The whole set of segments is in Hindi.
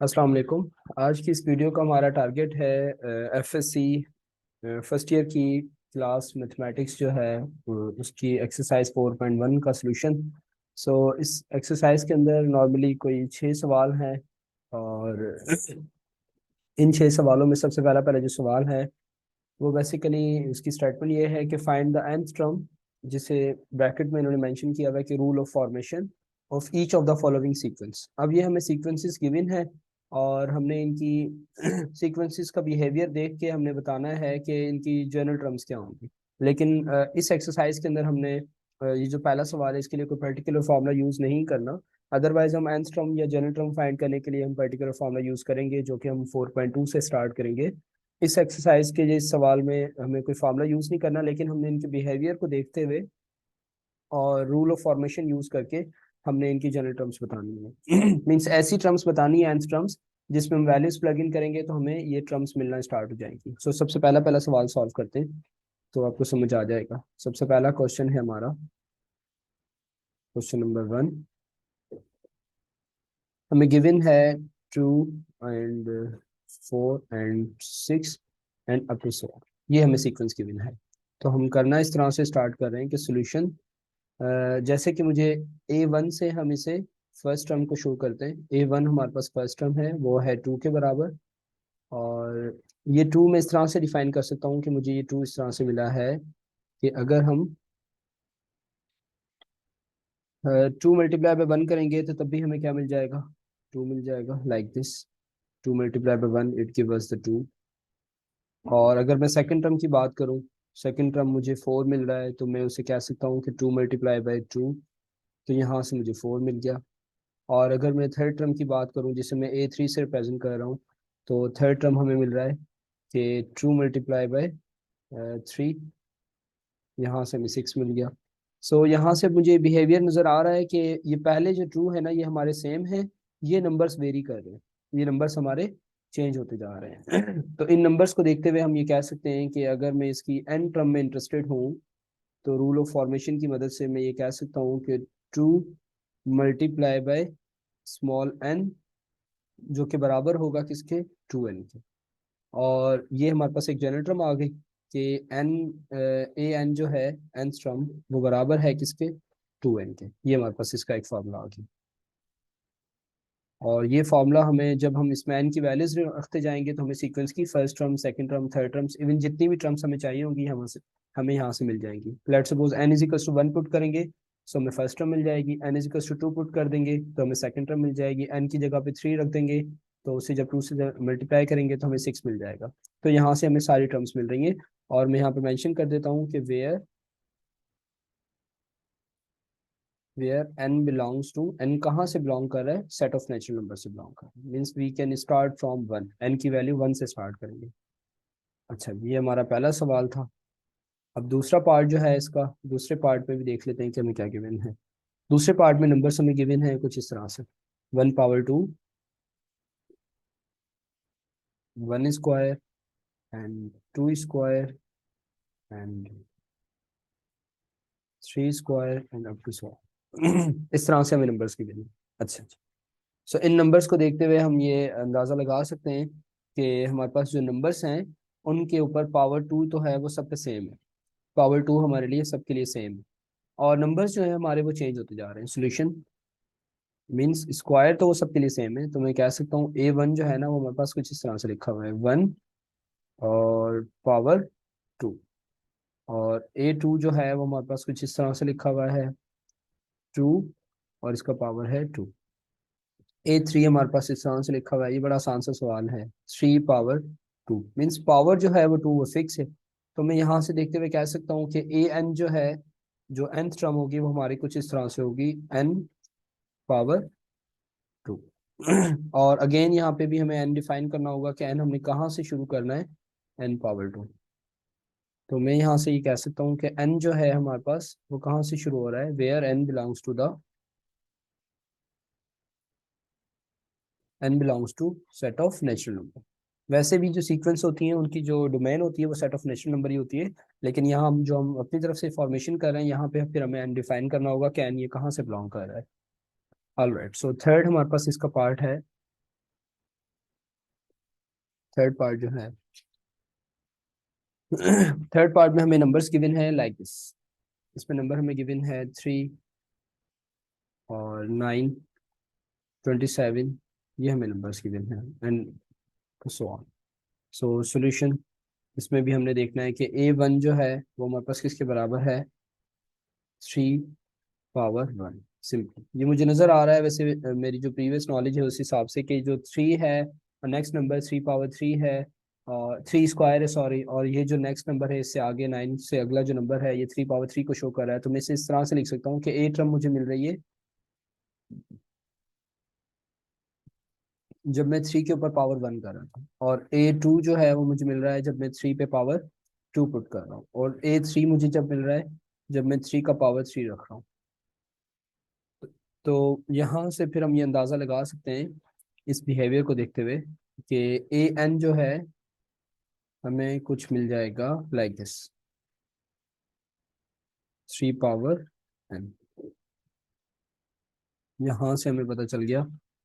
अस्सलाम वालेकुम। आज की इस वीडियो का हमारा टारगेट है एफएससी फर्स्ट ईयर की क्लास मैथमेटिक्स जो है उसकी एक्सरसाइज 4.1 का सॉल्यूशन। इस एक्सरसाइज के अंदर नॉर्मली कोई 6 सवाल हैं और इन 6 सवालों में सबसे पहला जो सवाल है वो बेसिकली इसकी स्टेटमेंट ये है कि फाइंड द nth टर्म, जिसे ब्रैकेट में इन्होंने मेंशन किया हुआ है कि rule of formation of each of the following sequence. अब ये हमें सीक्वेंसेस गिवन है और हमने इनकी सीक्वेंसेस का बिहेवियर देख के हमने बताना है कि इनकी जनरल टर्म्स क्या होंगी। लेकिन इस एक्सरसाइज के अंदर हमने ये जो पहला सवाल है इसके लिए कोई पर्टिकुलर फार्मूला यूज नहीं करना। अदरवाइज हम nth टर्म या जनरल टर्म फाइंड करने के लिए हम पर्टिकुलर फार्मूला यूज करेंगे, जो कि हम 4.2 से स्टार्ट करेंगे। इस एक्सरसाइज के इस सवाल में हमें कोई फार्मूला यूज नहीं करना, लेकिन हमने इनके बिहेवियर को देखते हुए और रूल ऑफ फॉर्मेशन यूज करके हमने इनकी जनरल टर्म्स बतानी है। मीन्स ऐसी टर्म्स बतानी है, nth टर्म्स, जिसमें हम वैल्यूज प्लग इन करेंगे तो हमें ये टर्म्स मिलना स्टार्ट हो जाएंगी। सबसे पहला पहला सवाल सॉल्व करते हैं तो आपको समझ आ जाएगा। सबसे पहला क्वेश्चन है हमारा क्वेश्चन नंबर 1। हमें गिवन है 2 and 4 and 6 and up to 7। ये हमें सीक्वेंस गिवन है। तो हम करना इस तरह से स्टार्ट कर रहे हैं कि सोल्यूशन, जैसे कि मुझे A1 से हम इसे फर्स्ट टर्म को शो करते हैं। A1 हमारे पास फर्स्ट टर्म है, वो है 2 के बराबर। और ये 2 मैं इस तरह से डिफाइन कर सकता हूँ कि मुझे ये 2 इस तरह से मिला है कि अगर हम 2 मल्टीप्लाई बाय 1 करेंगे तो तब भी हमें क्या मिल जाएगा, 2 मिल जाएगा, like this. 2 multiply by 1 it give us the 2। और अगर मैं सेकंड टर्म की बात करूं, सेकंड टर्म मुझे 4 मिल रहा है, तो मैं उसे कह सकता हूँ कि 2 मल्टीप्लाई बाय 2, तो यहाँ से मुझे 4 मिल गया। और अगर मैं थर्ड टर्म की बात करूं, जिसे मैं A3 से रिप्रेजेंट कर रहा हूँ, तो थर्ड टर्म हमें मिल रहा है कि 2 मल्टीप्लाई बाय 3, यहाँ से हमें 6 मिल गया। यहाँ से मुझे बिहेवियर नज़र आ रहा है कि ये पहले जो ट्रू है ना, ये हमारे सेम है। ये नंबर्स वेरी कर रहे हैं, ये नंबर्स हमारे चेंज होते जा रहे हैं। तो इन नंबर्स को देखते हुए हम ये कह सकते हैं कि अगर मैं इसकी एन टर्म में इंटरेस्टेड हूँ तो रूल ऑफ फॉर्मेशन की मदद से मैं ये कह सकता हूँ कि 2 मल्टीप्लाई बाय स्मॉल एन, जो कि बराबर होगा किसके, 2n के। और ये हमारे पास एक जनरल टर्म आ गई कि एन, ए एन जो है, एन टर्म, वो बराबर है किसके, 2n के। ये हमारे पास इसका एक फार्मूला आ गया। और ये फार्मूला हमें, जब हम इसमें एन की वैल्यूज रखते जाएंगे, तो हमें सीक्वेंस की first term, second term, third terms, even जितनी भी टर्म्स हमें चाहिए होंगी हमें यहाँ से मिल जाएंगी। Let's suppose n is equal to 1 put करेंगे तो हमें फर्स्ट टर्म मिल जाएगी। N is equal to 2 put कर देंगे तो हमें सेकंड टर्म मिल जाएगी। एन की जगह पे 3 रख देंगे तो उसे जब 2 से मल्टीप्लाई करेंगे तो हमें 6 मिल जाएगा। तो यहाँ से हमें सारी टर्म्स मिल रही हैं। और मैं यहाँ पे मेंशन कर देता हूँ कि where n belongs to, n कहाँ से बिलोंग कर रहा है, सेट ऑफ नेचुरल नंबर से बिलोंग कर रहा है। Means we can start from 1, n की वैल्यू 1 से स्टार्ट करेंगे। अच्छा, ये हमारा पहला सवाल था। अब दूसरा पार्ट जो है इसका, दूसरे पार्ट में भी देख लेते हैं कि हमें क्या गिवन है। दूसरे पार्ट में नंबर हमें गिवन है कुछ इस तरह से: 1 power 2, 1 square and 2 square and 3 square and up to 100। इस तरह से हमें नंबर्स गिवन है। अच्छा अच्छा। इन नंबर्स को देखते हुए हम ये अंदाज़ा लगा सकते हैं कि हमारे पास जो नंबर्स हैं उनके ऊपर पावर 2 तो है, वो सब पे सेम है। पावर 2 हमारे लिए सबके लिए सेम है। और नंबर्स जो है हमारे वो चेंज होते जा रहे हैं। सोल्यूशन मीन्स स्क्वायर तो वो सबके लिए सेम है, तो मैं कह सकता हूँ A1 जो है ना, वो हमारे पास कुछ इस तरह से लिखा हुआ है, 1 और पावर 2। और A2 जो है वो हमारे पास कुछ इस तरह से लिखा हुआ है, 2 और इसका पावर है 2। A3 हमारे पास इस तरह से लिखा हुआ है, ये बड़ा आसान सा सवाल है, 3 पावर 2। मीन्स पावर जो है वो 2, वो फिक्स है। तो मैं यहाँ से देखते हुए कह सकता हूँ कि an जो है, जो nth टर्म होगी वो हमारी कुछ इस तरह से होगी, n पावर 2। और अगेन यहाँ पे भी हमें n डिफाइन करना होगा कि n हमने कहाँ से शुरू करना है, n पावर 2। तो मैं यहाँ से ये कह सकता हूँ कि n जो है हमारे पास वो कहाँ से शुरू हो रहा है, where n belongs to set of natural number. वैसे भी जो सीक्वेंस होती हैं उनकी जो डोमेन होती है वो सेट ऑफ नेचुरल नंबर ही होती है। लेकिन यहाँ हम अपनी तरफ से फॉर्मेशन कर रहे हैं, यहाँ पे फिर हमें n डिफाइन करना होगा कि n ये कहाँ से बिलोंग कर रहा है। ऑलराइट, सो थर्ड हमारे पास इसका पार्ट है थर्ड पार्ट जो है थर्ड पार्ट में हमें नंबर्स गिवन है लाइक दिस। इसमें नंबर हमें गिवन है 3 और 9, 27, ये हमें नंबर्स गिवन है and so on. So solution, इसमें भी हमने देखना है कि A1 जो है वो हमारे पास किसके बराबर है, 3 पावर 1। सिंपल, ये मुझे नज़र आ रहा है वैसे मेरी जो प्रीवियस नॉलेज है उस हिसाब से कि जो 3 है और नेक्स्ट नंबर 3 पावर 3 है और 3 स्क्वायर है सॉरी, और ये जो नेक्स्ट नंबर है इससे आगे 9 से अगला जो नंबर है ये 3 पावर 3 को शो कर रहा है। तो मैं इसे इस तरह से लिख सकता हूँ कि ए टर्म मुझे मिल रही है जब मैं 3 के ऊपर पावर 1 कर रहा था, और A2 जो है वो मुझे मिल रहा है जब मैं 3 पे पावर 2 पुट कर रहा हूँ, और A3 मुझे जब मिल रहा है जब मैं 3 का पावर 3 रख रहा हूँ। तो यहाँ से फिर हम ये अंदाज़ा लगा सकते हैं इस बिहेवियर को देखते हुए कि AN जो है हमें कुछ मिल जाएगा लाइक दिस, 3 पावर n। यहाँ से हमें पता चल गया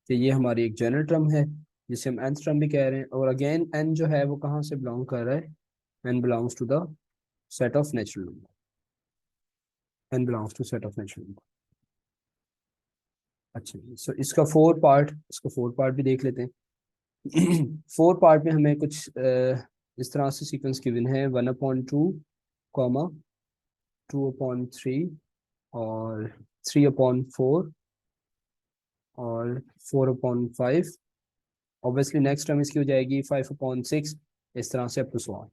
कि ये हमारी एक जनरल टर्म है जिसे हम nth टर्म भी कह रहे हैं, और अगेन n जो है वो कहाँ से बिलोंग कर रहा है, n belongs to the set of natural number, n belongs to set of natural number. अच्छा जी, सो इसका फोर पार्ट भी देख लेते हैं। फोर पार्ट में हमें कुछ इस तरह से सीक्वेंस गिवन है, 1/2, 2/3 और 3/4 और 4/5। ऑब्वियसली नेक्स्ट टर्म इसकी हो जाएगी 5/6, इस तरह से अप टू सो ऑन।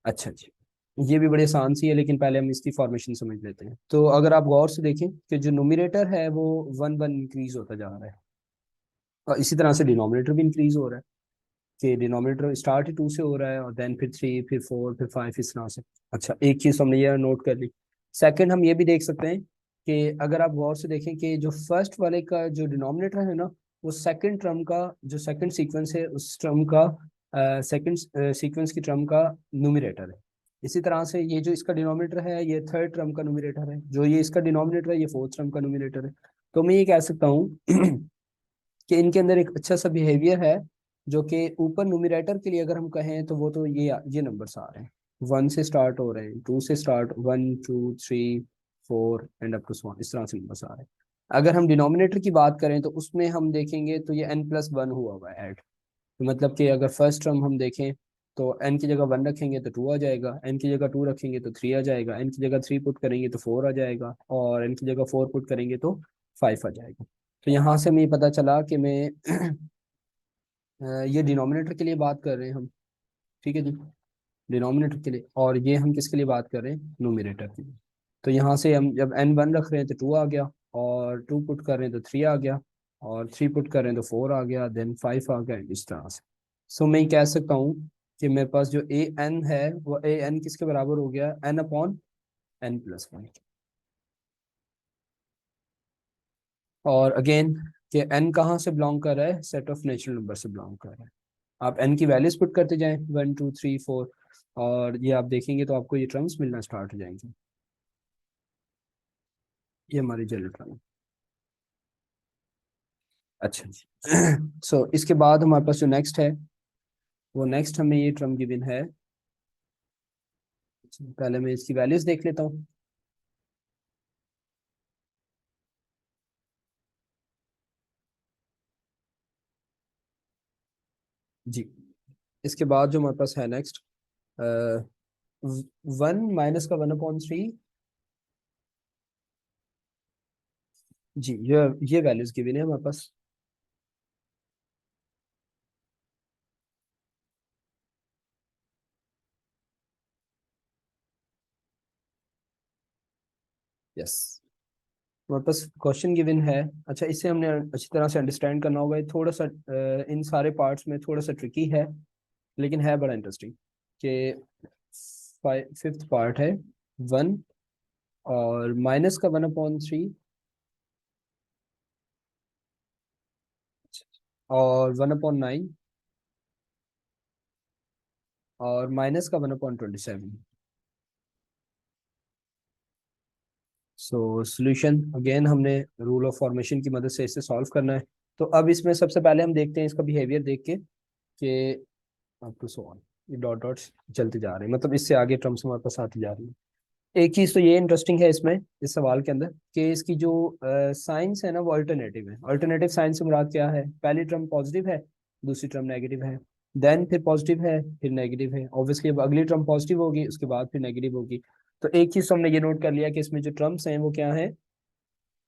अच्छा जी, ये भी बड़ी आसान सी है लेकिन पहले हम इसकी फॉर्मेशन समझ लेते हैं। तो अगर आप गौर से देखें कि जो नोमिनेटर है वो 1/1 इंक्रीज होता जा रहा है, और इसी तरह से डिनोमिनेटर भी इंक्रीज हो रहा है कि डिनोमिनेटर स्टार्ट ही 2 से हो रहा है और देन फिर 3 फिर 4 फिर 5 इस तरह से। अच्छा, एक चीज़ हमने ये नोट कर ली। सेकंड, हम ये भी देख सकते हैं कि अगर आप गौर से देखें कि जो फर्स्ट वाले का जो डिनोमिनेटर है ना, वो सेकंड टर्म का जो सेकंड सीक्वेंस है उस टर्म का सेकंड सीक्वेंस की टर्म का न्यूमरेटर है। इसी तरह से ये जो इसका डिनोमिनेटर है ये थर्ड टर्म का न्यूमरेटर है, जो ये इसका डिनोमिनेटर है ये फोर्थ टर्म का न्यूमरेटर है। तो मैं ये कह सकता हूँ कि इनके अंदर एक अच्छा सा बिहेवियर है, जो कि ऊपर न्यूमरेटर के लिए अगर हम कहें तो वो तो ये नंबर्स आ रहे हैं, 1 से स्टार्ट हो रहे हैं, 2 से स्टार्ट, 1 2 3 4 एंड अप टू सो इस तरह से नंबर्स आ रहे हैं। अगर हम डिनोमिनेटर की बात करें तो उसमें हम देखेंगे तो ये n+1 हुआ हुआ है ऐड। तो मतलब कि अगर फर्स्ट टर्म हम देखें तो n की जगह 1 रखेंगे तो 2 आ जाएगा, n की जगह 2 रखेंगे तो 3 आ जाएगा, n की जगह 3 पुट करेंगे तो 4 आ जाएगा, और n की जगह 4 पुट करेंगे तो 5 आ जाएगा। तो यहाँ से हमें पता चला कि मैं ये डिनोमिनेटर के लिए बात कर रहे हैं हम, ठीक है जी, डिनोमिनेटर के लिए, और ये हम किसके लिए बात कर रहे हैं, न्यूमरेटर के लिए। तो यहाँ से हम जब n1 रख रहे हैं तो 2 आ गया, और 2 पुट कर रहे हैं तो 3 आ गया, और 3 पुट कर रहे हैं तो 4 आ गया, देन 5 आ गया, इस तरह से। सो मैं कह सकता हूँ कि मेरे पास जो an है वो an किसके बराबर हो गया, n/n+1। और अगेन कि n कहाँ से बिलोंग कर रहा है, सेट ऑफ नेचुरल नंबर से बिलोंग कर रहा है। आप n की वैल्यूज पुट करते जाएं 1 2 3 4, और ये आप देखेंगे तो आपको ये टर्म्स मिलना स्टार्ट हो जाएंगे। ये हमारी जनरल टर्म है। अच्छा जी। सो इसके बाद हमारे पास जो नेक्स्ट है वो नेक्स्ट हमें ये टर्म गिवन है। पहले मैं इसकी वैल्यूज देख लेता हूँ। जी, इसके बाद जो हमारे पास है नेक्स्ट 1 माइनस का 1/3। जी, ये वैल्यूज गिवन है हमारे पास। यस, हमारे पास क्वेश्चन गिवन है। अच्छा, इसे हमने अच्छी तरह से अंडरस्टैंड करना होगा, ये थोड़ा सा इन सारे पार्ट्स में थोड़ा सा ट्रिकी है लेकिन है बड़ा इंटरेस्टिंग। कि फिफ्थ पार्ट है 1 और माइनस का 1/3 और 1/9 और माइनस का 1/27। सो सॉल्यूशन, अगेन हमने रूल ऑफ फॉर्मेशन की मदद से इसे सॉल्व करना है। तो अब इसमें सबसे पहले हम देखते हैं इसका बिहेवियर देख के कि अप टू सो ऑन, ये डॉट डॉट्स चलते जा रहे हैं, मतलब इससे आगे टर्म्स हमारे पास आती जा रही है। एक चीज तो ये इंटरेस्टिंग है इसमें, इस सवाल के अंदर, कि इसकी जो साइंस है ना वो अल्टरनेटिव है। अल्टरनेटिव साइन से मुराद क्या है? पहली टर्म पॉजिटिव है, दूसरी टर्म नेगेटिव है, देन फिर पॉजिटिव है, फिर नेगेटिव है, ऑब्वियसली अब अगली टर्म पॉजिटिव होगी, उसके बाद फिर नेगेटिव होगी। तो एक चीज तो हमने ये नोट कर लिया कि इसमें जो टर्म्स हैं वो क्या है,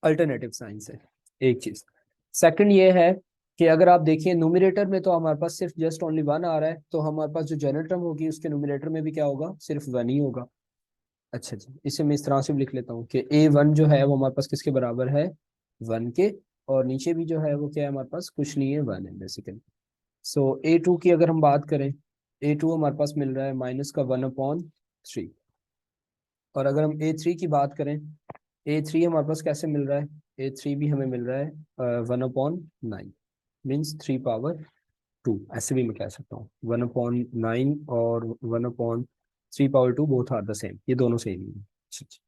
अल्टरनेटिव साइंस है, एक चीज। सेकंड ये है कि अगर आप देखिए न्यूमरेटर में तो हमारे पास सिर्फ जस्ट ओनली वन आ रहा है, तो हमारे पास जो जनरल टर्म होगी उसके न्यूमरेटर में भी क्या होगा, सिर्फ वन ही होगा। अच्छा जी, इसे मैं इस तरह से भी लिख लेता हूँ कि A1 जो है वो हमारे पास किसके बराबर है, वन के, और नीचे भी जो है वो क्या है हमारे पास, कुछ नहीं है, वन है बेसिकली। सो A2 की अगर हम बात करें, A2 हमारे पास मिल रहा है माइनस का 1/3। और अगर हम A3 की बात करें, A3 हमारे पास कैसे मिल रहा है, A3 भी हमें मिल रहा है 1/9, मीन्स 3/2, ऐसे भी मैं कह सकता हूँ 1/9 और 1/3/2 बोथ आर द सेम, ये दोनों सेम ही है। अच्छा, अच्छा।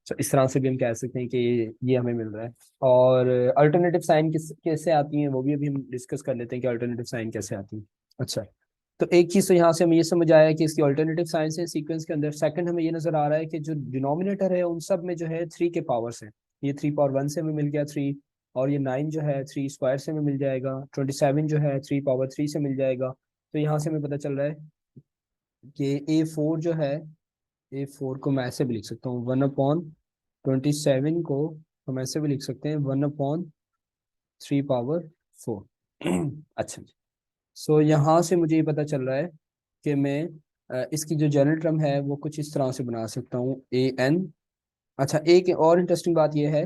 तो इस तरह से भी हम कह सकते हैं कि ये हमें मिल रहा है। और अल्टरनेटिव साइन कैसे आती हैं वो भी अभी हम डिस्कस कर लेते हैं कि अल्टरनेटिव साइन कैसे आती है। अच्छा, तो एक चीज तो यहाँ से हमें ये समझ आया कि इसकी अल्टरनेटिव साइंस है सीक्वेंस के अंदर। सेकंड, हमें ये नजर आ रहा है कि जो डिनोमिनेटर है उन सब में जो है 3 के पावर्स हैं। ये 3 पावर 1 से हमें मिल गया 3, और ये 9 जो है 3 स्क्वायर से हमें मिल जाएगा, 27 जो है 3 पावर 3 से मिल जाएगा। तो यहाँ से हमें पता चल रहा है कि A4 जो है, A4 को मैं ऐसे भी लिख सकता हूँ 1/27 को हम ऐसे भी लिख सकते हैं 1/3/4। अच्छा, सो यहाँ से मुझे ये पता चल रहा है कि मैं इसकी जो जनरल टर्म है वो कुछ इस तरह से बना सकता हूँ AN। अच्छा, एक और इंटरेस्टिंग बात यह है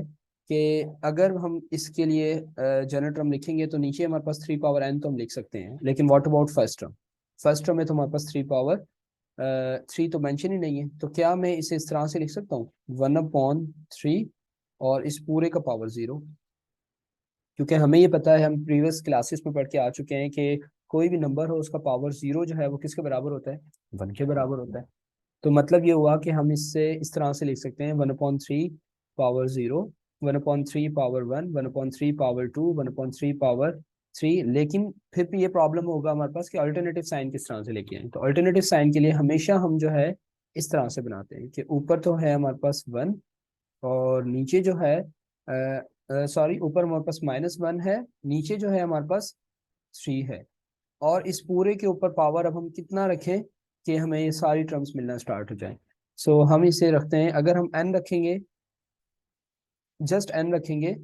कि अगर हम इसके लिए जनरल टर्म लिखेंगे तो नीचे हमारे पास 3 पावर n तो हम लिख सकते हैं, लेकिन what about first term? First term में तो हमारे पास 3 तो मेंशन ही नहीं है, तो क्या मैं इसे इस तरह से लिख सकता हूँ 1/3 और इस पूरे का पावर 0? क्योंकि हमें ये पता है, हम प्रीवियस क्लासेस में पढ़ के आ चुके हैं कि कोई भी नंबर हो उसका पावर 0 जो है वो किसके बराबर होता है, वन के बराबर होता है। तो मतलब ये हुआ कि हम इससे इस तरह से लिख सकते हैं 1/3/0, 1/3/1, 1/3/2, 1/3/3। लेकिन फिर भी ये प्रॉब्लम होगा हमारे पास कि अल्टरनेटिव साइन किस तरह से लेके आए। तो अल्टरनेटिव साइन के लिए हमेशा हम जो है इस तरह से बनाते हैं कि ऊपर तो है हमारे पास वन, और नीचे जो है सॉरी, ऊपर हमारे पास -1 है, नीचे जो है हमारे पास 3 है, और इस पूरे के ऊपर पावर अब हम कितना रखें कि हमें ये सारी टर्म्स मिलना स्टार्ट हो जाए। सो हम इसे रखते हैं, अगर हम n रखेंगे, जस्ट n रखेंगे,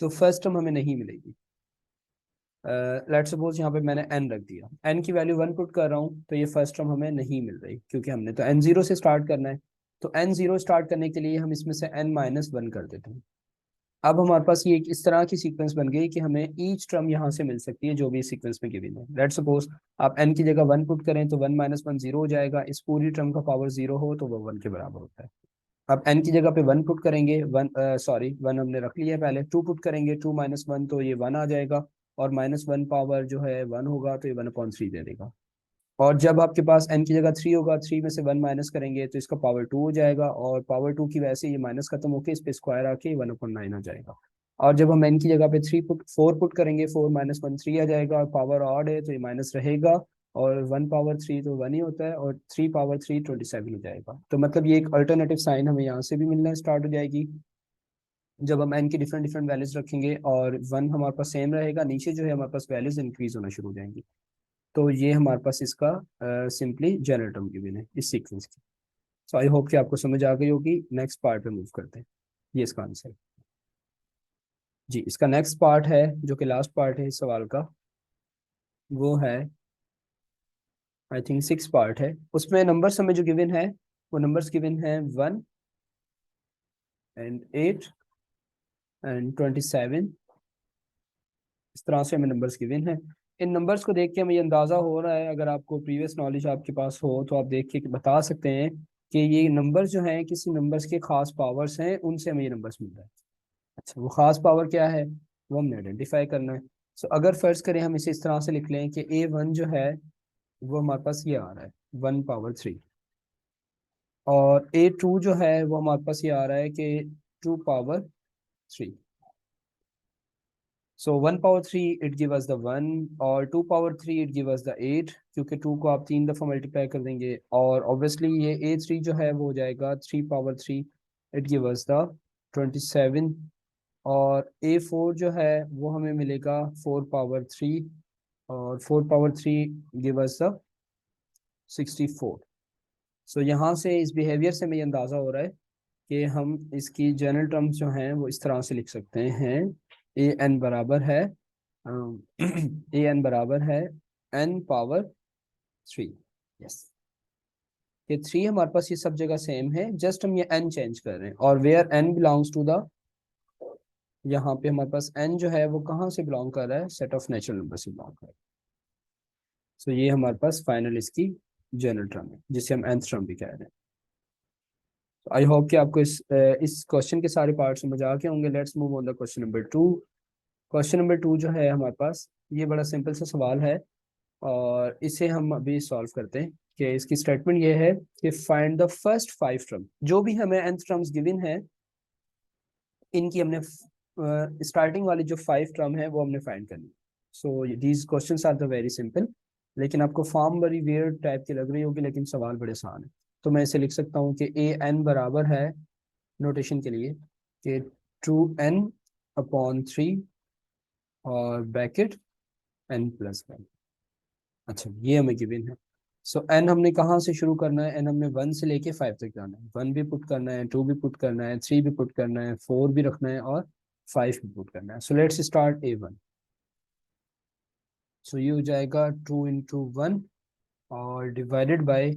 तो फर्स्ट टर्म हमें नहीं मिलेगी। लेट्स सपोज यहाँ पे मैंने n रख दिया, n की वैल्यू 1 पुट कर रहा हूँ, तो ये फर्स्ट टर्म हमें नहीं मिल रही, क्योंकि हमने तो n0 से स्टार्ट करना है। तो n0 स्टार्ट करने के लिए हम इसमें से n-1 कर देते हैं। अब हमारे पास ये एक इस तरह की सीक्वेंस बन गई कि हमें ईच टर्म यहाँ से मिल सकती है जो भी सीक्वेंस में गिवन है। लेट्स सपोज आप n की जगह 1 पुट करें तो 1-1 0 हो जाएगा, इस पूरी टर्म का पावर 0 हो तो वो 1 के बराबर होता है। अब n की जगह पे 1 पुट करेंगे, वन सॉरी 1 हमने रख लिया है पहले, 2 पुट करेंगे, 2-1 तो ये 1 आ जाएगा, और -1 पावर जो है 1 होगा तो ये 1/3 दे देगा। और जब आपके पास n की जगह 3 होगा, 3 में से 1 माइनस करेंगे तो इसका पावर 2 हो जाएगा, और पावर 2 की वजह से ये माइनस खत्म होकर इस पे स्क्वायर आके 1/9 आ जाएगा। और जब हम n की जगह पे 4 पुट करेंगे, 4-1 3 आ जाएगा, और पावर ऑड है तो ये माइनस रहेगा, और 1/3 तो 1 ही होता है, और 3/3 27 हो जाएगा। तो मतलब ये एक अल्टरनेटिव साइन हमें यहाँ से भी मिलना स्टार्ट हो जाएगी जब हम n की डिफरेंट डिफरेंट वैल्यूज रखेंगे, और 1 हमारे पास सेम रहेगा, नीचे जो है हमारे पास वैल्यूज इंक्रीज होना शुरू हो जाएंगी। तो ये हमारे पास इसका सिंपली जनरल टर्म गिवन है इस सीक्वेंस की। सो आई होप कि आपको समझ आ गई होगी। नेक्स्ट पार्ट पे मूव करते हैं, ये इसका आंसर। जी, इसका नेक्स्ट पार्ट है जो कि लास्ट पार्ट है इस सवाल का, वो है आई थिंक 6 पार्ट है। उसमें नंबर्स हमें जो गिवन है वो नंबर्स गिवन है 1 एंड 8 एंड 27। इस तरह से हमें नंबर्स गिवन है। इन नंबर्स को देख के हमें ये अंदाज़ा हो रहा है, अगर आपको प्रीवियस नॉलेज आपके पास हो तो आप देख के बता सकते हैं कि ये नंबर्स जो हैं किसी नंबर्स के खास पावर्स हैं, उनसे हमें ये नंबर्स मिल रहा है। अच्छा, वो खास पावर क्या है वो हमने आइडेंटिफाई करना है। सो अगर फर्ज करें हम इसे इस तरह से लिख लें कि A1 जो है वो हमारे पास ये आ रहा है 1/3, और A2 जो है वो हमारे पास ये आ रहा है कि 2/3। सो 1 power 3 it give us the 1 और 2 power 3 it give us the 8, क्योंकि 2 को आप 3 दफ़ा मल्टीप्लाई कर देंगे और ऑब्वियसली ये A3 जो है वो हो जाएगा 3 power 3 it give us the 27 और A4 जो है वो हमें मिलेगा 4 पावर 3 और 4 पावर 3 गिव अस द 64। सो यहाँ से इस बिहेवियर से हमें अंदाज़ा हो रहा है कि हम इसकी जनरल टर्म्स जो हैं वो इस तरह से लिख सकते हैं। ए एन बराबर है ए एन बराबर है n पावर 3। यस, ये 3 हमारे पास ये सब जगह सेम है, जस्ट हम ये n चेंज कर रहे हैं और where n belongs to the, यहाँ पे हमारे पास n जो है वो कहाँ से बिलोंग कर रहा है, सेट ऑफ नेचुरल नंबर से बिलोंग कर रहा है। सो ये हमारे पास फाइनल इसकी जनरल टर्म है जिसे हम nth टर्म भी कह रहे हैं। आई होप कि आपको इस क्वेश्चन के सारे पार्ट समझ आ गए होंगे। Let's move on the question number 2। Question number 2 जो है हमारे पास, ये बड़ा सिंपल सा सवाल है और इसे हम अभी सॉल्व करते हैं। कि इसकी स्टेटमेंट ये है कि फाइंड द फर्स्ट 5 टर्म, जो भी हमें nth टर्म्स गिवन है इनकी हमने स्टार्टिंग वाली जो 5 टर्म है वो हमने फाइंड करनी। So these questions are the very simple, लेकिन आपको फॉर्म बड़ी वियर्ड टाइप की लग रही होगी, लेकिन सवाल बड़े आसान है। तो मैं इसे लिख सकता हूँ कि ए एन बराबर है, नोटेशन के लिए, कि 2n/3 और ब्रैकेट n+1। अच्छा, ये हमें गिवन है। सो n हमने कहाँ से शुरू करना है, n हमने 1 से लेके 5 तक जाना है। 1 भी पुट करना है, 2 भी पुट करना है, 3 भी पुट करना है, 4 भी रखना है और 5 भी पुट करना है। So let's start A1। सो ये हो जाएगा 2 × 1 और डिवाइडेड बाय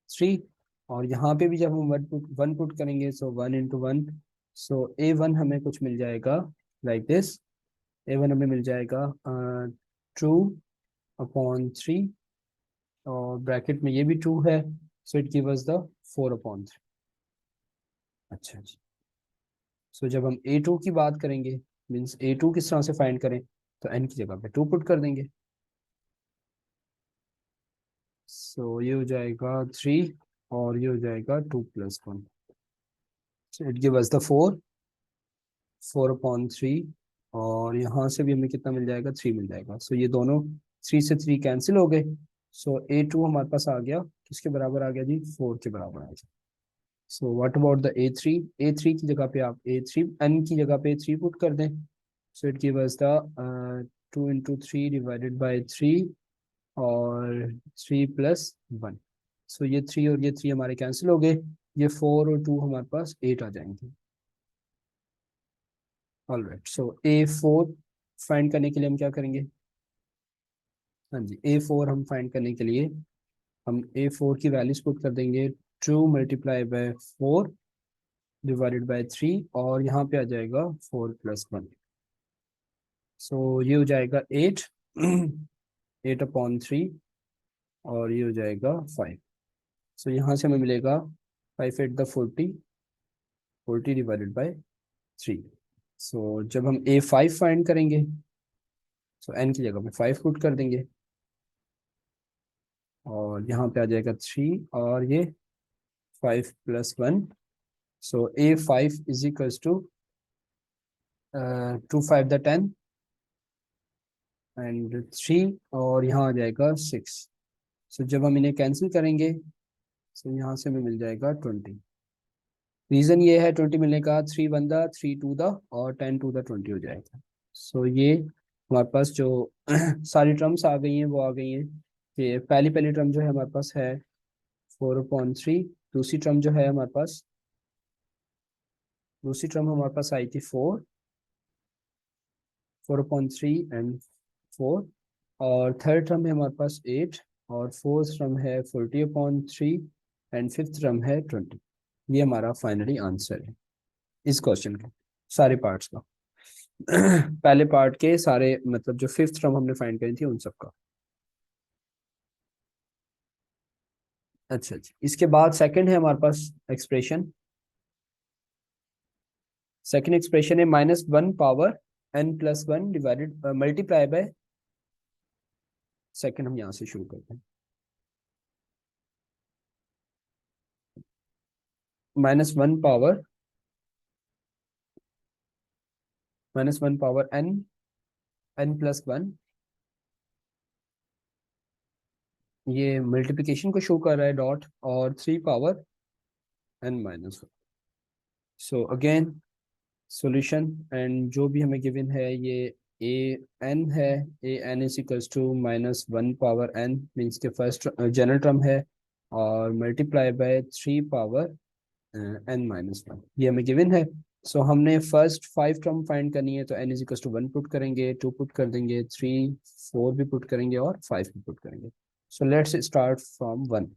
3, और यहाँ पे भी जब हम 1 पुट करेंगे सो 1 × 1। सो A1 हमें कुछ मिल जाएगा लाइक दिस। A1 हमें मिल जाएगा 2/3 और ब्रैकेट में ये भी 2 है, सो इट गिव अस द 4/3। अच्छा जी, सो जब हम A2 की बात करेंगे, मीन्स A2 किस तरह से फाइंड करें, तो n की जगह पे 2 पुट कर देंगे। सो ये हो जाएगा 3 और ये हो जाएगा 2+1, सो इट गिव अस द 4/3 और यहाँ से भी हमें कितना मिल जाएगा, 3 मिल जाएगा। सो ये दोनों 3 से 3 कैंसिल हो गए। सो A2 हमारे पास आ गया, किसके बराबर आ गया जी, 4 के बराबर आ गया। So what about the A3, A3 की जगह पे आप A3 n की जगह पे 3 पुट कर दें। सो it give us the 2 × 3 divided by 3 और 3+1। सो ये 3 और ये 3 हमारे कैंसिल हो गए, ये 4 और 2 हमारे पास 8 आ जाएंगे। ऑलराइट, सो A4 फाइंड करने के लिए हम क्या करेंगे, हाँ जी, A4 हम फाइंड करने के लिए हम A4 की वैल्यूज पुट कर देंगे। 2 × 4 डिवाइडेड बाय 3 और यहाँ पे आ जाएगा 4+1। सो ये हो जाएगा 8 8/3 और ये हो जाएगा 5। सो यहाँ से हमें मिलेगा 5×8 = 40, 40 डिवाइडेड बाय 3। सो जब हम A5 फाइंड करेंगे, सो n की जगह पे 5 पुट कर देंगे और यहाँ पे आ जाएगा 3 और ये 5+1। सो A5 = 2 5 द 10 एंड 3 और यहाँ आ जाएगा 6। सो जब हम इन्हें कैंसिल करेंगे, सो यहाँ से हमें मिल जाएगा 20। रीज़न ये है 20 मिलने का, 3 1 दा, 3 2 दा और 10 2 दा 20 हो जाएगा। सो ये हमारे पास जो सारी टर्म्स आ गई हैं वो आ गई हैं कि पहली पहली टर्म जो है हमारे पास है 4/3, दूसरी टर्म जो है हमारे पास, दूसरी टर्म हमारे पास आई थी 4/3 एंड 4, और थर्ड टर्म है हमारे पास 8 और फोर्थ टर्म है 40/3 एंड फिफ्थ टर्म है 20। ये हमारा फाइनली आंसर है इस क्वेश्चन का, सारे पार्ट्स का पहले पार्ट के सारे, मतलब जो फिफ्थ टर्म हमने फाइंड करी थी उन सब का। अच्छा जी, इसके बाद सेकंड है हमारे पास एक्सप्रेशन। सेकंड एक्सप्रेशन है -1 power n+1 divided multiply by, second हम यहाँ से शुरू करते हैं, -1 पावर n n+1, ये मल्टीप्लिकेशन को शो कर रहा है डॉट, और 3 power n-1। So again solution, and जो भी हमें गिवन है ये ए एन है, A N is equals to -1 power n, means के फर्स्ट जनरल टर्म है, और मल्टीप्लाई बाय 3 पावर n-1, ये हमें गिवन है। सो हमने फर्स्ट 5 टर्म फाइंड करनी है, तो n is equals to 1 put करेंगे, 2 पुट कर देंगे, 3 4 भी पुट करेंगे, और 5 भी पुट करेंगे। So let's start from 1।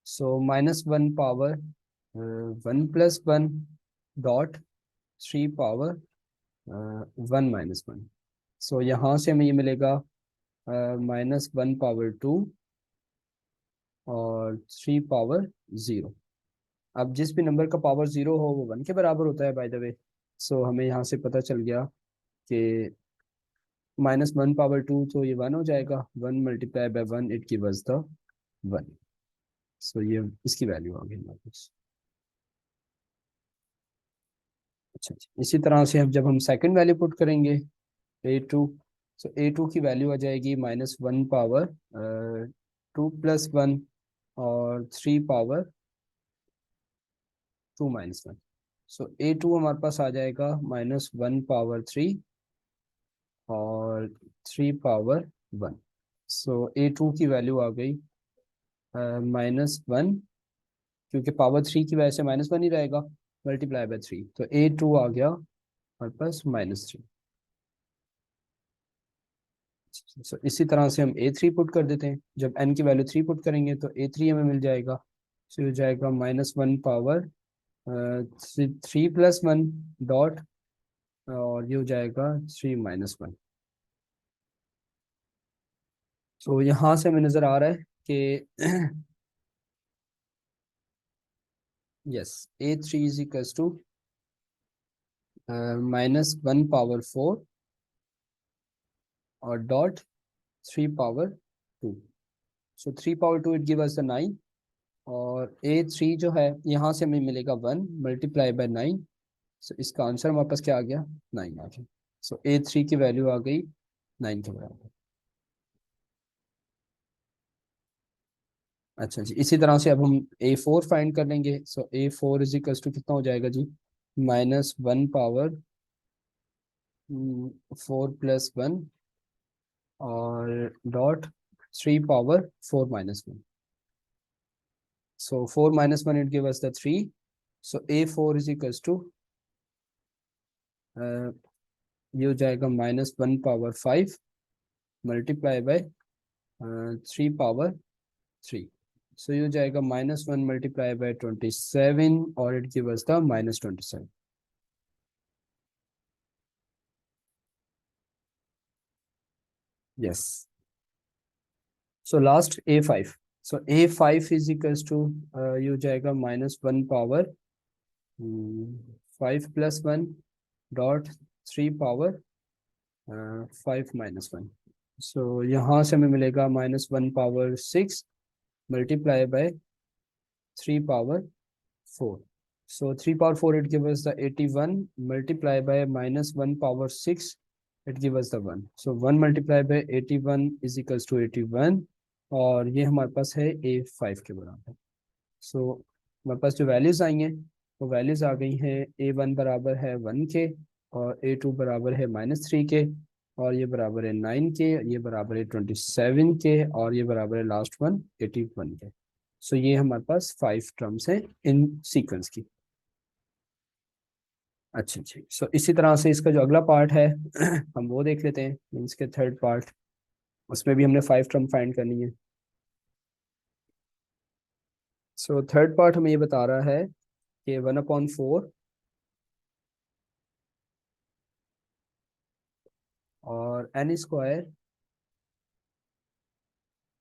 So -1 power 1+1 dot 3 power 1-1। सो यहाँ से हमें ये मिलेगा -1 पावर 2 और 3 पावर 0। अब जिस भी नंबर का पावर 0 हो वो 1 के बराबर होता है, बाय द वे। सो हमें यहाँ से पता चल गया कि -1 पावर 2, तो ये 1 हो जाएगा, 1 multiply by 1, it give us the 1। सो ये इसकी वैल्यू आ गई हमारे पास। अच्छा अच्छा, इसी तरह से हम जब हम सेकंड वैल्यू पुट करेंगे a2, सो a2 की वैल्यू आ जाएगी -1 पावर 2+1 और 3 पावर 2-1। सो a2 हमारे पास आ जाएगा -1 पावर 3 और 3 पावर 1। सो a2 की वैल्यू आ गई -1, क्योंकि पावर 3 की वजह से -1 ही रहेगा, मल्टीप्लाई बाय 3, तो a2 आ गया हमारे पास -3। सो इसी तरह से हम a3 पुट कर देते हैं, जब n की वैल्यू 3 पुट करेंगे तो a3 हमें मिल जाएगा। सो हो जाएगा -1 पावर 3+1 डॉट, और ये हो जाएगा 3-1। सो यहाँ से हमें नज़र आ रहा है कि yes, a3 is equals to -1 power 4 और dot 3 power 2। So 3 power 2 it give us the 9, और a3 जो है यहाँ से हमें मिलेगा 1 मल्टीप्लाई बाय 9। सो इसका आंसर हमारे पास क्या आ गया, 9 आ गया। सो a3 की वैल्यू आ गई 9 के बराबर। अच्छा जी, इसी तरह से अब हम a4 फाइंड कर लेंगे। सो a4 इज इक्वल्स टू कितना हो जाएगा जी, -1 पावर 4+1 और dot 3 power 4-1। So 4-1 it give us the 3। So a4 is equals to ये हो जाएगा -1 power 5 multiply by 3 power 3। So ये हो जाएगा -1 मल्टीप्लाई बाय 27, और it give us the -27। Yes, so last a5। So a5 is equals to ये हो जाएगा -1 पावर 5+1 डॉट 3 पावर 5-1। सो यहाँ से हमें मिलेगा -1 power 6 multiply by 3 power 4। So 3 power 4 it gives us the 81 multiply by -1 power 6, it gives us the 1। So 1 multiply by 81 is equals to 81, और ये हमारे पास है a5 के बराबर। सो हमारे पास जो वैल्यूज आई हैं वो वैल्यूज आ गई हैं, a1 बराबर है 1 के, और a2 बराबर है -3 के, और ये बराबर है 9 के, ये बराबर है 27 के, और ये बराबर है लास्ट वन 81 के। सो ये हमारे पास 5 टर्म्स हैं इन सीक्वेंस की। अच्छा अच्छा, सो इसी तरह से इसका जो अगला पार्ट है हम वो देख लेते हैं, मीन्स के थर्ड पार्ट, उसमें भी हमने 5 टर्म फाइंड करनी है। सो थर्ड पार्ट हमें ये बता रहा है कि 1/4 और n²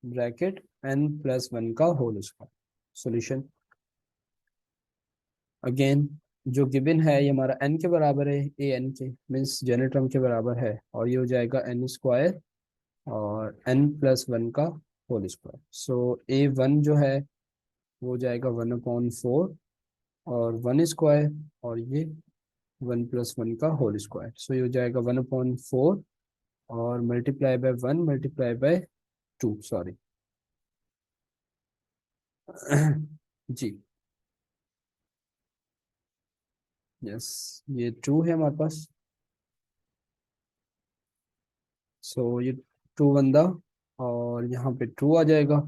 ब्रैकेट n+1 का होल स्क्वायर। सॉल्यूशन अगेन, जो गिवन है ये हमारा n के बराबर है, ए एन के, मीन्स जनरल टर्म के बराबर है, और ये हो जाएगा n² और n+1 का होल स्क्वायर। सो a1 जो है वो हो जाएगा 1/4 और 1 स्क्वायर, और ये 1+1 का होल स्क्वायर। सो ये हो जाएगा 1/4 और multiply by 1 multiply by 2, sorry. जी, यस, ये 2 है हमारे पास। सो ये 2 बंदा और यहाँ पे 2 आ जाएगा।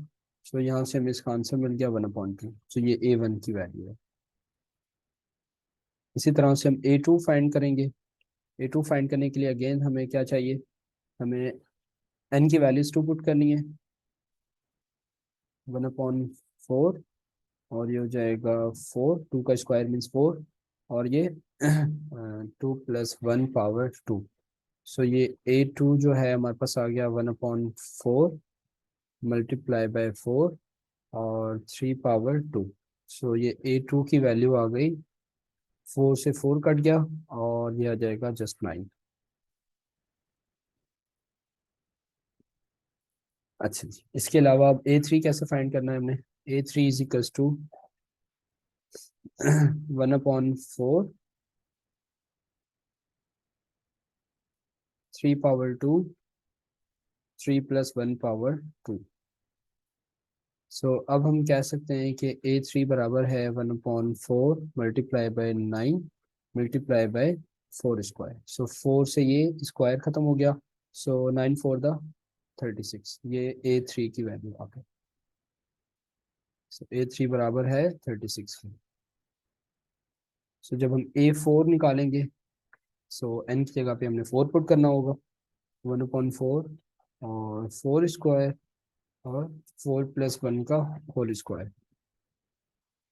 सो यहाँ से हमें इसका आंसर मिल गया 1/2। सो ये A1 की वैल्यू है। इसी तरह से हम A2 फाइंड करेंगे। A2 फाइंड करने के लिए अगेन हमें क्या चाहिए, हमें n की वैल्यूज 2 पुट करनी है। 1/4 और ये हो जाएगा 4, 2 का स्क्वायर मीन्स 4 और ये 2+1 पावर 2। सो ये A2 जो है हमारे पास आ गया 1/4 मल्टीप्लाई बाय 4 और 3/2। सो ये A2 की वैल्यू आ गई, 4 से 4 कट गया और ये आ जाएगा जस्ट 9। अच्छा जी, इसके अलावा अब A3 कैसे फाइंड करना है हमने। A3 is equals to 1/4 3/2 3+1/2। सो अब हम कह सकते हैं कि A3 बराबर है 1/4 multiply by 9 multiply by 4 square. So 4 से ये स्क्वायर खत्म हो गया। सो 9×4 = 36, ये A3 की वैल्यू आ गई। सो A3 बराबर है 36। सो जब हम A4 निकालेंगे, सो n की जगह पे हमने 4 पुट करना होगा। 1/4 और 4 स्क्वायर और 4+1 का whole square.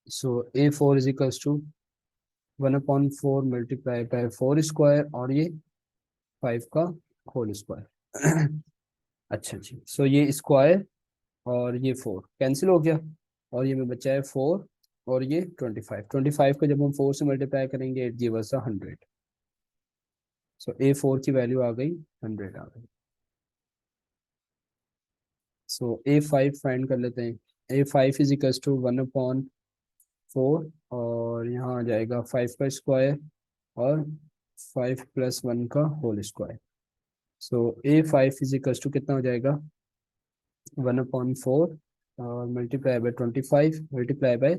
So A4 is equals to 1/4 multiply by 4 square और ये 5 का होल स्क्वायर। अच्छा जी, सो ये स्क्वायर और ये 4 कैंसिल हो गया और ये में बचा है 4 और ये 25 को जब हम 4 से मल्टीप्लाई करेंगे it give us 100। So A4 की वैल्यू आ गई 100 आ गई। सो A5 फाइंड कर लेते हैं। A5 इज इक्वल्स टू 1/4 और यहाँ आ जाएगा 5 का स्क्वायर और 5+1 का whole square. So A5 is equals to कितना हो जाएगा 1/4 और मल्टीप्लाई बाय 25 मल्टीप्लाई बाय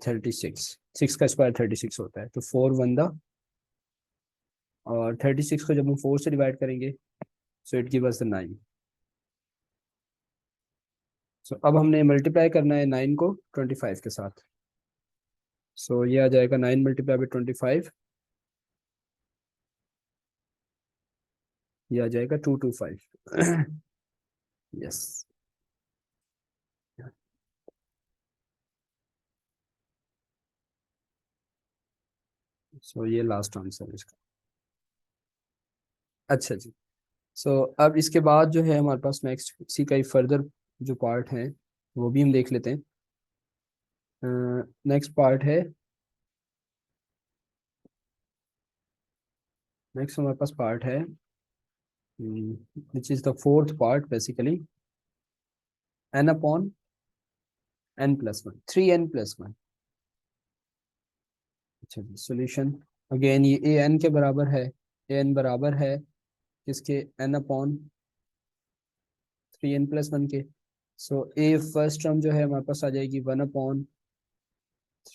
36। 6 का स्क्वायर 36 होता है, तो 4 बंदा और 36 को जब हम 4 से डिवाइड करेंगे सो इट गिव अस द 9। सो अब हमने मल्टीप्लाई करना है 9 को 25 के साथ। सो ये आ जाएगा 9 मल्टीप्लाई बाय 25, ये आ जाएगा 225। यस। सो ये लास्ट आंसर है इसका। अच्छा जी, सो अब इसके बाद जो है हमारे पास नेक्स्ट इसी का ही फर्दर जो पार्ट है वो भी हम देख लेते हैं। नेक्स्ट पार्ट है, नेक्स्ट हमारे पास पार्ट है which is the fourth part basically, n/n+1 3n+1। अच्छा जी, सॉल्यूशन अगेन ये ए एन के बराबर है। ए एन बराबर है किसके, n/3n+1 के। सो ए फर्स्ट टर्म जो है हमारे पास आ जाएगी 1/3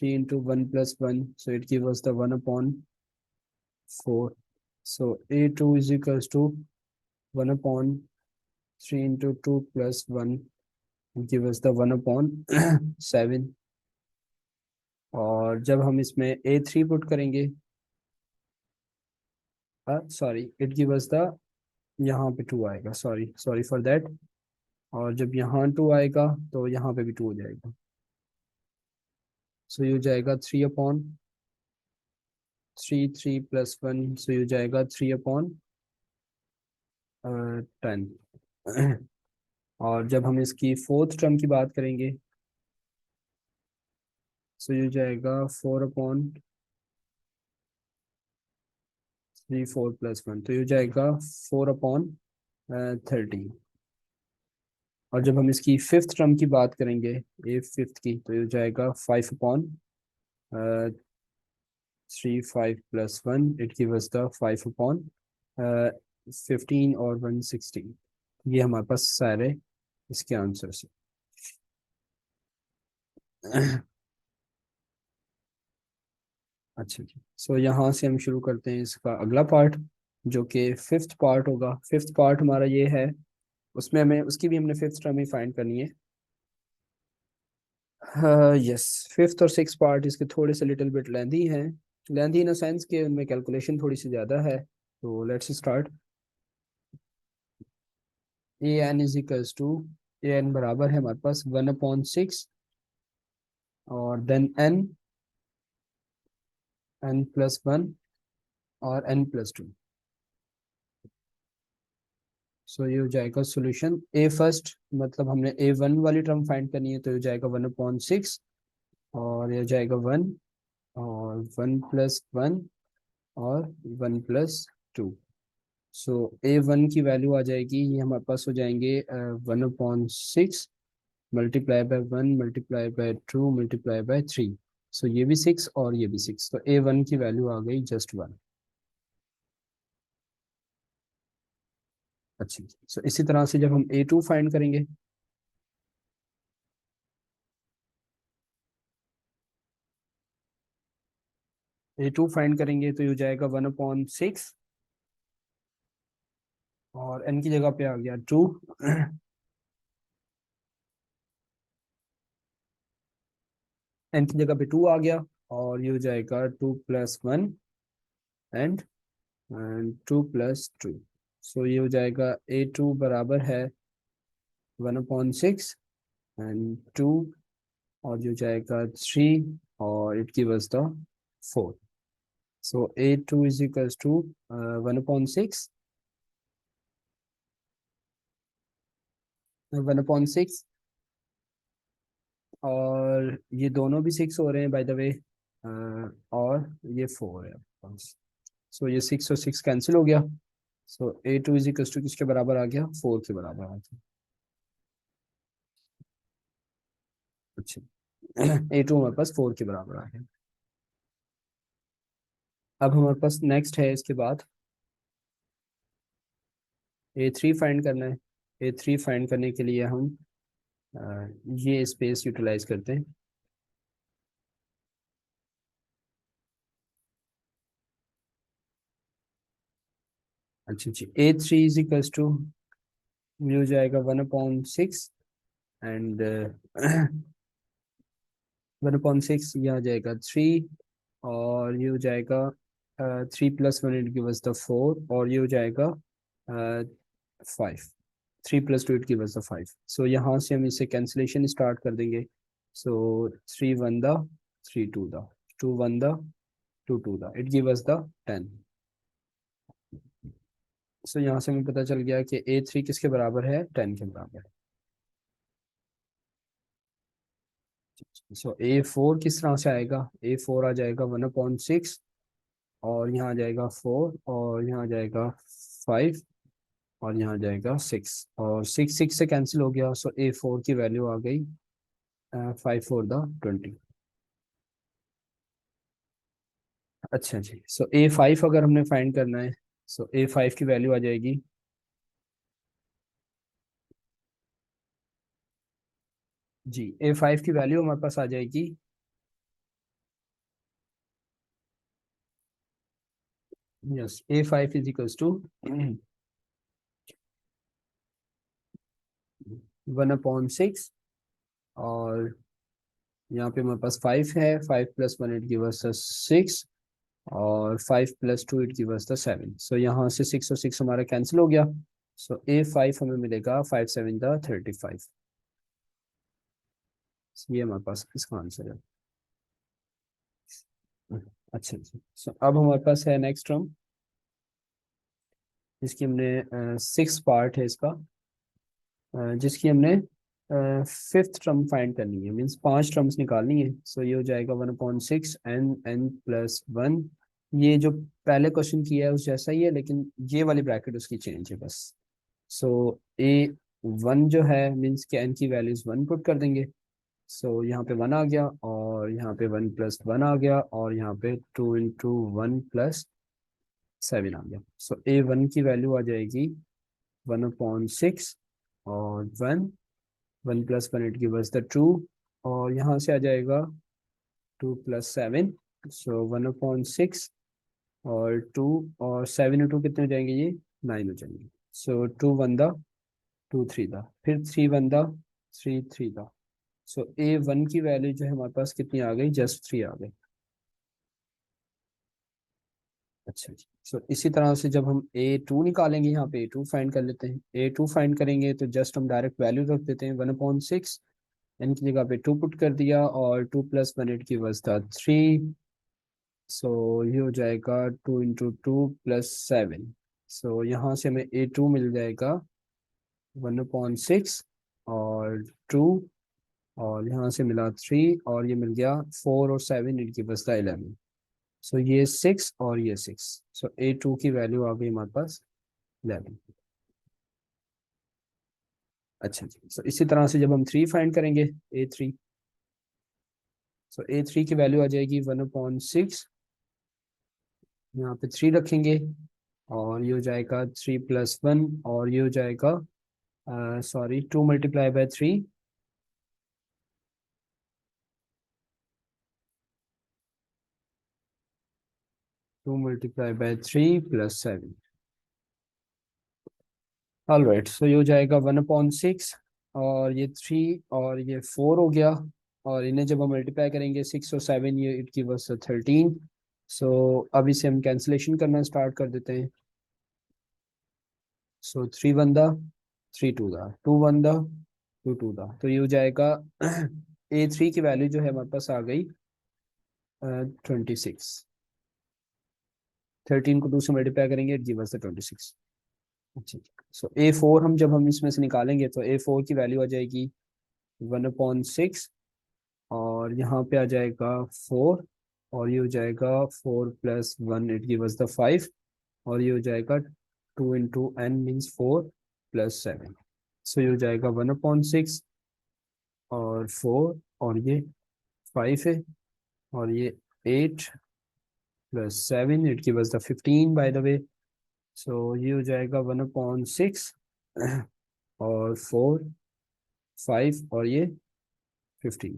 into 1+1, so it give us the 1/4। So A2 is equals to 1/3 into 2+1 give us the 1/7। और जब हम इसमें A3 पुट करेंगे, sorry it give us the, यहाँ पे 2 आएगा, सॉरी सॉरी फॉर दैट। और जब यहाँ 2 आएगा तो यहाँ पे भी 2 हो जाएगा। सो ये हो जाएगा 3/3 सो ये हो जाएगा 3/10। और जब हम इसकी फोर्थ टर्म की बात करेंगे सो ये हो जाएगा 4/3 4+1, तो ये हो जाएगा 4/13। और जब हम इसकी फिफ्थ टर्म की बात करेंगे ए फिफ्थ की, तो ये हो जाएगा 5/13। 3 5 plus 1 it give us the 5 upon 15 और 116। ये हमारे पास सारे इसके आंसर है। अच्छा जी, सो यहाँ से हम शुरू करते हैं इसका अगला पार्ट, जो कि फिफ्थ पार्ट होगा। फिफ्थ पार्ट हमारा ये है, उसमें हमें उसकी भी हमने फिफ्थ टर्म ही फाइंड करनी है। यस, फिफ्थ और सिक्स पार्ट इसके थोड़े से लिटिल बिट लेंथी हैं। लेंथी इन सेंस के उनमें कैलकुलेशन थोड़ी सी ज़्यादा है। तो let's start. A N is equals to, a n बराबर है हमारे पास 1/6 और देन एन, एन प्लस 1 और एन प्लस 2। सो ये हो जाएगा सोल्यूशन। ए फर्स्ट मतलब हमने ए वन वाली टर्म फाइंड करनी है, तो ये हो जाएगा 1/6 और ये हो जाएगा 1 और 1+1 और 1+2। सो ए वन की वैल्यू आ जाएगी, ये हमारे पास हो जाएंगे 1/6 multiply by 1 multiply by 2 multiply by 3। So ये भी 6 और ये भी 6, तो ए वन की वैल्यू आ गई जस्ट 1। अच्छी, सो इसी तरह से जब हम ए टू फाइंड करेंगे, ए टू फाइंड करेंगे तो ये हो जाएगा 1/6 और एन की जगह पे आ गया 2। एन की जगह पे 2 आ गया और ये हो जाएगा 2+1 एंड 2+2। सो ये हो जाएगा ए टू बराबर है 1/6 एंड 2 और ये हो जाएगा 3 और it give us the 4। So a two is equals to 1/6, 1/6 और ये दोनों भी 6 हो रहे हैं बाय द वे, और ये 4 है। सो ये 6 और 6 कैंसिल हो गया। सो a two is equals to किसके बराबर आ गया, 4 के बराबर आ गया। अच्छा, ए टू हमारे पास 4 के बराबर आ गया। अब हमारे पास नेक्स्ट है इसके बाद ए थ्री फाइंड करना है। ए थ्री फाइंड करने के लिए हम ये स्पेस यूटिलाइज करते हैं। अच्छा जी, ए थ्री इज इक्वल्स टू ये हो जाएगा 1/6 एंड 1/6 ये आ जाएगा 3 और ये हो जाएगा 3+1 इट गिव अस द 4 और ये हो जाएगा 5। 3+2 इट गिव अस द 5। सो यहाँ से हम इसे कैंसिलेशन स्टार्ट कर देंगे। सो 3 1 the 3 2 the 2 1 the 2 2 the it give us the 10। सो यहाँ से हमें पता चल गया कि ए थ्री किसके बराबर है, 10 के बराबर है। सो ए फोर किस तरह से आएगा, ए फोर आ जाएगा 1/6 और यहाँ आ जाएगा 4 और यहाँ आ जाएगा 5 और यहाँ आ जाएगा 6 और 6 से कैंसिल हो गया। सो ए फोर की वैल्यू आ गई 5 4 द 20। अच्छा जी, सो ए फाइव अगर हमने फाइंड करना है, सो ए फाइव की वैल्यू आ जाएगी, जी ए फाइव की वैल्यू हमारे पास आ जाएगी, yes a five is equals to 1/6 और यहाँ पे हमारे पास 5 है, 5+1 इट गिव अस 6 और 5+2 इट गिव अस द 7। सो यहाँ से 6 और 6 हमारा कैंसिल हो गया। सो ए फाइव हमें मिलेगा 5 7 द 35। ये हमारे पास इसका आंसर है। अच्छा जी, सो अब हमारे पास है नेक्स्ट टर्म, जिसकी हमने सिक्स पार्ट है इसका, जिसकी हमने फिफ्थ टर्म फाइंड करनी है, मीन्स 5 टर्म्स निकालनी है। सो ये हो जाएगा 1/6 एन एन प्लस 1। ये जो पहले क्वेश्चन किया है उस जैसा ही है, लेकिन ये वाली ब्रैकेट उसकी चेंज है बस। सो ए वन जो है मीन्स के एन की वैल्यूज 1 पुट कर देंगे। सो यहाँ पे 1 आ गया, और यहाँ पे 1 + 1 आ गया, और यहाँ पे 2 × 1 + 7 आ गया। सो A1 की वैल्यू आ जाएगी 1/6, और 1 + 1 इट गिव अस द 2, और यहाँ से आ जाएगा 2 + 7, सो 1/6, और 2 और 7 × 2 कितने हो जाएंगे, ये 9 हो जाएंगे। सो 2 × 1 = 2 × 3 फिर 3 × 1 = 3 × 3 सो A1 की वैल्यू जो है हमारे पास कितनी आ गई, जस्ट 3 आ गई। अच्छा जी, सो इसी तरह से जब हम A2 निकालेंगे, यहाँ पे A2 फाइंड कर लेते हैं। A2 फाइंड करेंगे तो जस्ट हम डायरेक्ट वैल्यू रख देते हैं 1/6, एन की जगह पे 2 पुट कर दिया, और 2 + 1 it give us the 3, so ये हो जाएगा 2 × 2 + 7। सो यहाँ से हमें A2 मिल जाएगा 1/6 और 2, और यहाँ से मिला 3, और ये मिल गया 4 और 7 इनकी बस 11। सो ये 6 और ये 6, सो A2 की वैल्यू आ गई हमारे पास 11। अच्छा जी, सो इसी तरह से जब हम 3 फाइंड करेंगे, A3, सो A3 की वैल्यू आ जाएगी 1/6, यहाँ पे 3 रखेंगे, और ये हो जाएगा 3 + 1, और ये हो जाएगा सॉरी 2 × 3, 2 × 3 + 7। ऑल राइट, सो ये हो जाएगा 1/6, और ये 3 और ये 4 हो गया, और इन्हें जब हम मल्टीप्लाई करेंगे 6 और 7, ये इट गिव अस 13। सो अब इसे हम कैंसिलेशन करना स्टार्ट कर देते हैं। सो 3 × 1 = 3 × 2 = 2 × 1 = 2 × 2 = तो ये हो जाएगा A3 की वैल्यू जो है हमारे पास आ गई 26। 13 को 2 से मल्टीप्लाई करेंगे, इट गिव अस द 26। अच्छा, सो A4 हम जब हम इसमें से निकालेंगे तो A4 की वैल्यू आ जाएगी 1/6, और यहाँ पे आ जाएगा 4, और ये हो जाएगा 4 + 1 इट गिव अस द 5, और ये हो जाएगा 2 × n मीन्स 4 + 7, सो ये हो जाएगा 1/6 और 4, और ये 5 है, और ये 8 + 7 it give us the 15 by the way. So ये हो जाएगा 1/6 और 4, 5, और ये 15।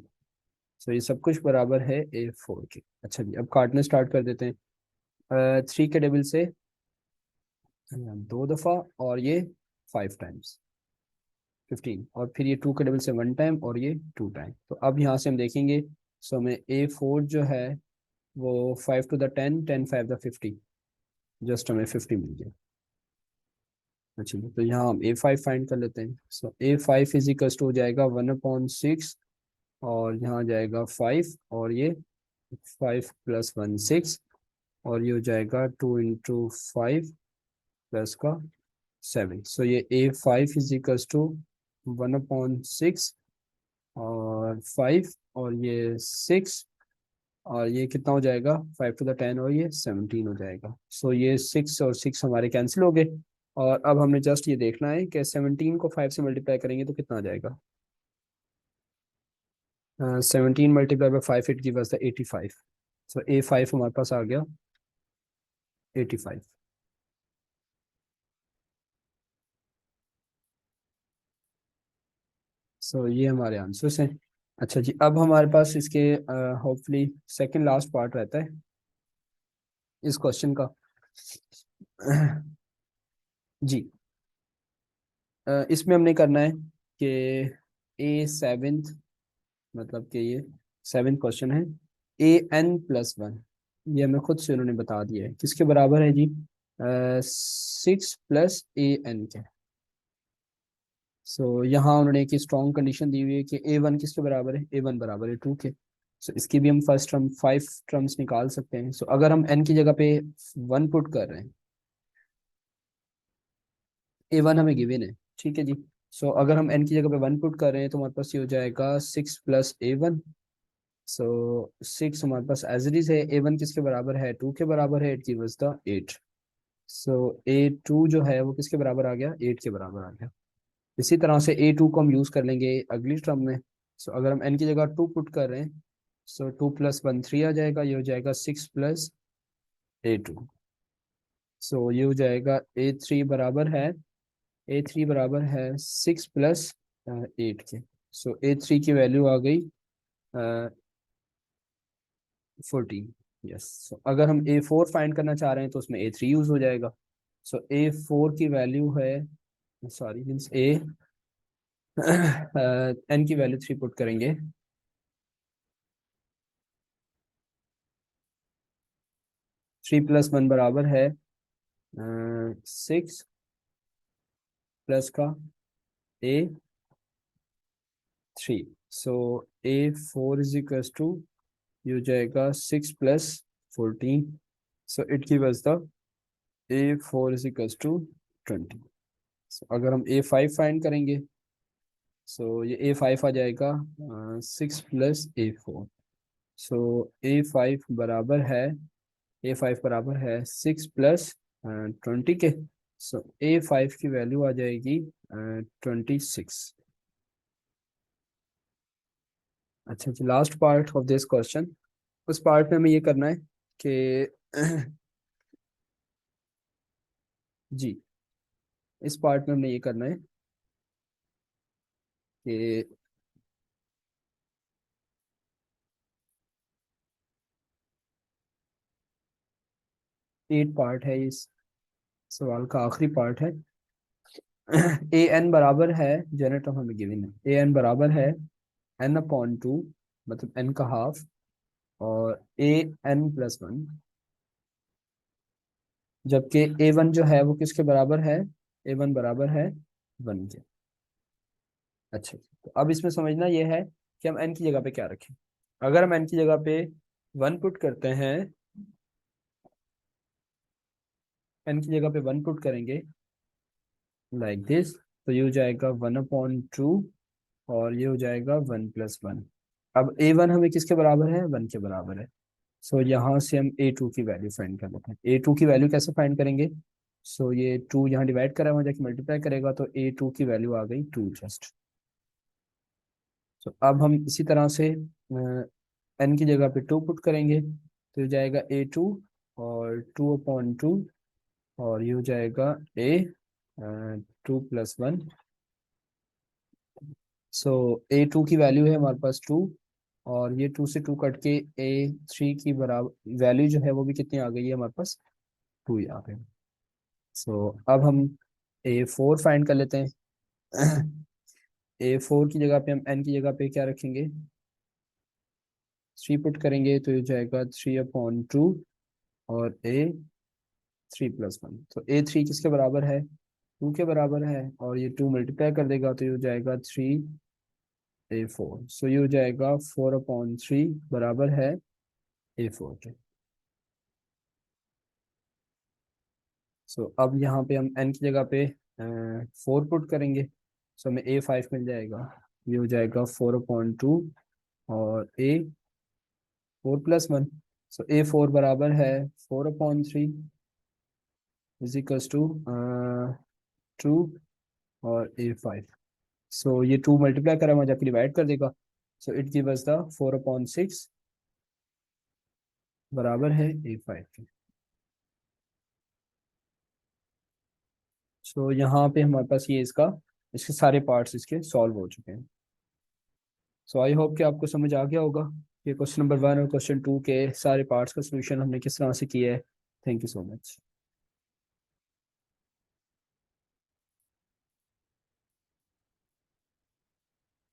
सो ये सब कुछ बराबर है A4 के। अच्छा जी, अब काटने स्टार्ट कर देते हैं। 3 के टेबल से 2 दफ़ा, और ये 5 टाइम्स 15, और फिर ये 2 के टेबल से 1 टाइम, और ये 2 टाइम। तो अब यहाँ से हम देखेंगे, सो हमें A4 जो है वो 5 × 10, 10 × 5 = 50, जस्ट हमें 50 मिल गया। अच्छा जी, तो यहाँ हम A5 फाइंड कर लेते हैं। सो A5 = हो जाएगा 1/6, और यहाँ जाएगा 5, और ये 5 + 1 6, और ये हो जाएगा 2 × 5 प्लस का 7। सो ये A5 = 1/6 और 5, और ये 6, और ये कितना हो जाएगा 5 × 10, और ये 17 हो जाएगा। सो ये 6 और 6 हमारे कैंसिल हो गए, और अब हमने जस्ट ये देखना है कि 17 को 5 से मल्टीप्लाई करेंगे तो कितना आ जाएगा। 17 × 5 it give us the 85। So A5 हमारे पास आ गया 85। सो ये हमारे आंसर्स हैं। अच्छा जी, अब हमारे पास इसके होपफुली सेकंड लास्ट पार्ट रहता है इस क्वेश्चन का। जी, इसमें हमने करना है कि A7, मतलब कि ये 7th क्वेश्चन है, AN + 1, ये हमें खुद से उन्होंने बता दिया है किसके बराबर है जी, 6 + AN के। सो यहाँ उन्होंने एक स्ट्रॉन्ग कंडीशन दी हुई है कि A1 किसके बराबर है, A1 बराबर है 2 के। सो इसकी भी हम फर्स्ट टर्म 5 टर्म्स निकाल सकते हैं। सो अगर हम n की जगह पे 1 पुट कर रहे हैं, A1 हमें गिवन है, ठीक है जी। सो अगर हम n की जगह पे 1 पुट कर रहे हैं तो हमारे पास ये हो जाएगा 6 + A1। सो 6 हमारे पास एज इट इज है, A1 किसके बराबर है, 2 के बराबर है, it gives the 8। So A2 जो है वो किसके बराबर आ गया, 8 के बराबर आ गया। इसी तरह से A2 को हम यूज़ कर लेंगे अगली टर्म में। सो अगर हम n की जगह 2 पुट कर रहे हैं, सो 2 + 1 3 आ जाएगा, ये हो जाएगा 6 + a2। सो ये हो जाएगा a3 बराबर है 6 + 8 के। सो a3 की वैल्यू आ गई 14। यस, सो अगर हम a4 फाइंड करना चाह रहे हैं तो उसमें a3 यूज हो जाएगा। सो a4 की वैल्यू है, सॉरी मीन्स a n की वैल्यू 3 पुट करेंगे। 3 + 1 बराबर है 6 प्लस का a3। So a4 is equal to, ये हो जाएगा 6 + 14। So it give us the a4 is equal to 20। सो अगर हम a5 फाइंड करेंगे, सो ये a5 आ जाएगा 6 + a4। सो a5 बराबर है 6 + 20 के। सो a5 की वैल्यू आ जाएगी 26। अच्छा जी, last part of this question. उस पार्ट में हमें ये करना है कि जी, इस पार्ट में हमने ये करना है कि 8 पार्ट है, इस सवाल का आखिरी पार्ट है। ए एन बराबर है, जनरल टर्म हमें गिवन है, ए एन बराबर है n/2, मतलब n का हाफ, और ए एन प्लस वन। जबकि ए वन जो है वो किसके बराबर है, ए वन बराबर है 1 के। अच्छा, तो अब इसमें समझना ये है कि हम n की जगह पे क्या रखें। अगर हम n की जगह पे 1 पुट करते हैं, n की जगह पे 1 पुट करेंगे लाइक दिस, तो ये हो जाएगा 1/2, और ये हो जाएगा 1 + 1। अब ए वन हमें किसके बराबर है, 1 के बराबर है। सो यहाँ से हम a2 की वैल्यू फाइंड कर लेते हैं। a2 की वैल्यू कैसे फाइंड करेंगे, सो ये 2 यहाँ डिवाइड करा हुआ जाके मल्टीप्लाई करेगा, तो a2 की वैल्यू आ गई 2 जस्ट। सो अब हम इसी तरह से n की जगह पे 2 पुट करेंगे, तो ये जाएगा a2 और 2/2, और ये हो जाएगा a2 + 1। सो a2 की वैल्यू है हमारे पास 2, और ये 2 से 2 कट के a3 की बराबर वैल्यू जो है वो भी कितनी आ गई है हमारे पास, 2 ही आ गई। सो अब हम a4 फाइंड कर लेते हैं। a4 की जगह पे हम n की जगह पे क्या रखेंगे, 3 पुट करेंगे, तो ये जाएगा 3/2, और a3 + 1। तो a3 किसके बराबर है, 2 के बराबर है, और ये 2 मल्टीप्लाई कर देगा, तो ये हो जाएगा 3a4। सो ये हो जाएगा 4/3 बराबर है a4 के। सो अब यहाँ पे हम n की जगह पे 4 पुट करेंगे, सो हमें a5 मिल जाएगा, ये हो जाएगा 4/2, और a4 + 1। सो a4 बराबर है 4/3 इज इक्वल्स टू 2, और a5। सो ये 2 मल्टीप्लाई करा हुआ जाके डिवाइड कर देगा, सो इट गिव अस द 4/6 बराबर है a5 के। सो यहाँ पे हमारे पास ये इसके सारे पार्ट्स इसके सॉल्व हो चुके हैं। सो आई होप कि आपको समझ आ गया होगा कि क्वेश्चन नंबर 1 और क्वेश्चन 2 के सारे पार्ट्स का सोल्यूशन हमने किस तरह से किया है। Thank you so much.